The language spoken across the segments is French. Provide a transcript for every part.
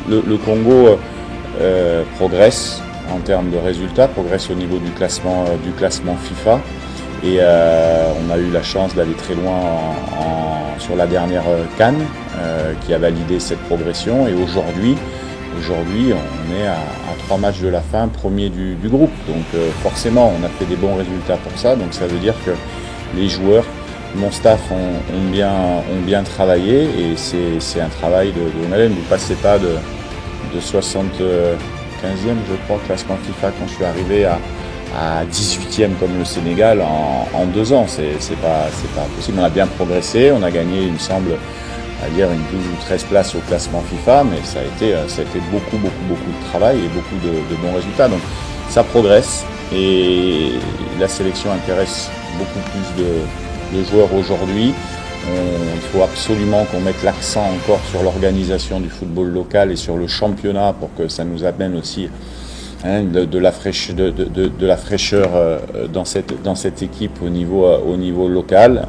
le Congo progresse en termes de résultats, progresse au niveau du classement FIFA. Et on a eu la chance d'aller très loin sur la dernière CAN qui a validé cette progression. Et aujourd'hui, on est à 3 matchs de la fin, premier du groupe. Donc forcément, on a fait des bons résultats pour ça. Donc ça veut dire que les joueurs, mon staff ont bien travaillé. Et c'est un travail de longue haleine. Vous ne passez pas de 75e, je crois, classement FIFA quand je suis arrivé à 18e comme le Sénégal en 2 ans. C'est pas possible. On a bien progressé. On a gagné, il me semble, à dire une 12 ou 13 places au classement FIFA, mais ça a été beaucoup de travail et beaucoup de bons résultats. Donc ça progresse et la sélection intéresse beaucoup plus de joueurs aujourd'hui. Il faut absolument qu'on mette l'accent encore sur l'organisation du football local et sur le championnat pour que ça nous amène aussi de la fraîcheur dans cette équipe au niveau local.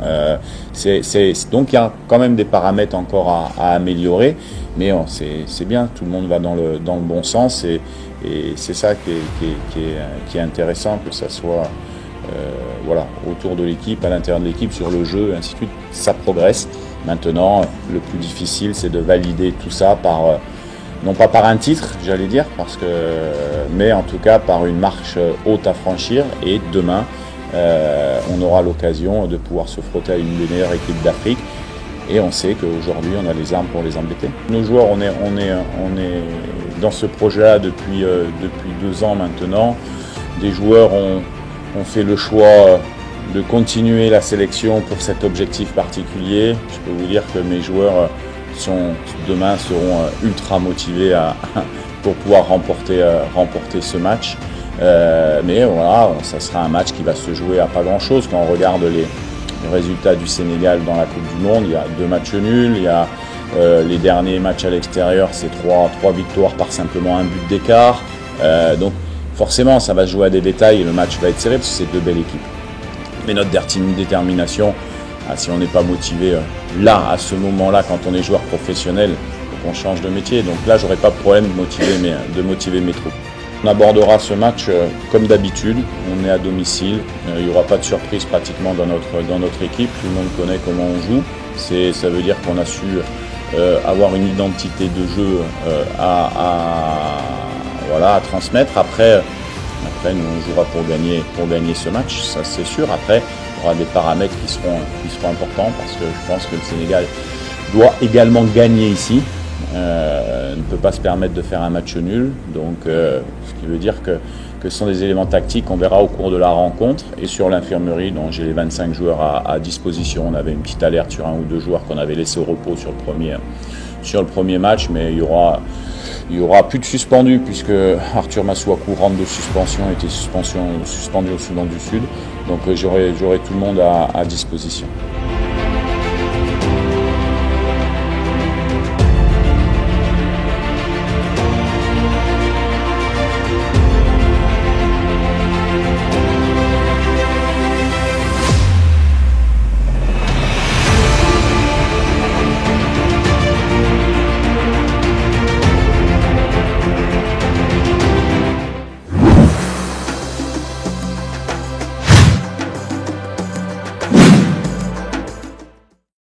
Donc il y a quand même des paramètres encore à améliorer, mais c'est bien, tout le monde va dans le bon sens et c'est ça qui est intéressant, que ça soit autour de l'équipe, à l'intérieur de l'équipe, sur le jeu, et ainsi de suite. Ça progresse. Maintenant, le plus difficile, c'est de valider tout ça non pas par un titre, j'allais dire, mais en tout cas par une marche haute à franchir. Et demain, on aura l'occasion de pouvoir se frotter à une des meilleures équipes d'Afrique. Et on sait qu'aujourd'hui, on a les armes pour les embêter. Nos joueurs, on est dans ce projet-là depuis 2 ans maintenant. Des joueurs ont fait le choix de continuer la sélection pour cet objectif particulier. Je peux vous dire que mes joueurs demain seront ultra motivés pour pouvoir remporter ce match. Mais voilà, ça sera un match qui va se jouer à pas grand-chose. Quand on regarde les résultats du Sénégal dans la Coupe du Monde, il y a 2 matchs nuls, il y a les derniers matchs à l'extérieur, c'est 3 victoires par simplement un but d'écart. Donc forcément, ça va se jouer à des détails et le match va être serré parce que c'est 2 belles équipes. Mais notre détermination, si on n'est pas motivé là, à ce moment-là, quand on est joueur professionnel, on change de métier. Donc là, j'aurais pas de problème de motiver mes troupes. On abordera ce match comme d'habitude. On est à domicile. Il n'y aura pas de surprise pratiquement dans notre équipe. Tout le monde connaît comment on joue. Ça veut dire qu'on a su avoir une identité de jeu à transmettre. Après, nous, on jouera pour gagner ce match, ça c'est sûr. Après, il y aura des paramètres qui seront importants parce que je pense que le Sénégal doit également gagner ici. Ne peut pas se permettre de faire un match nul. Donc, ce qui veut dire que ce sont des éléments tactiques qu'on verra au cours de la rencontre. Et sur l'infirmerie, dont j'ai les 25 joueurs à disposition, on avait une petite alerte sur 1 ou 2 joueurs qu'on avait laissé au repos sur le premier match, mais il y aura plus de suspendus puisque Arthur Masuaku rentre de suspension, était suspendu au Soudan du Sud. Donc j'aurai tout le monde à disposition.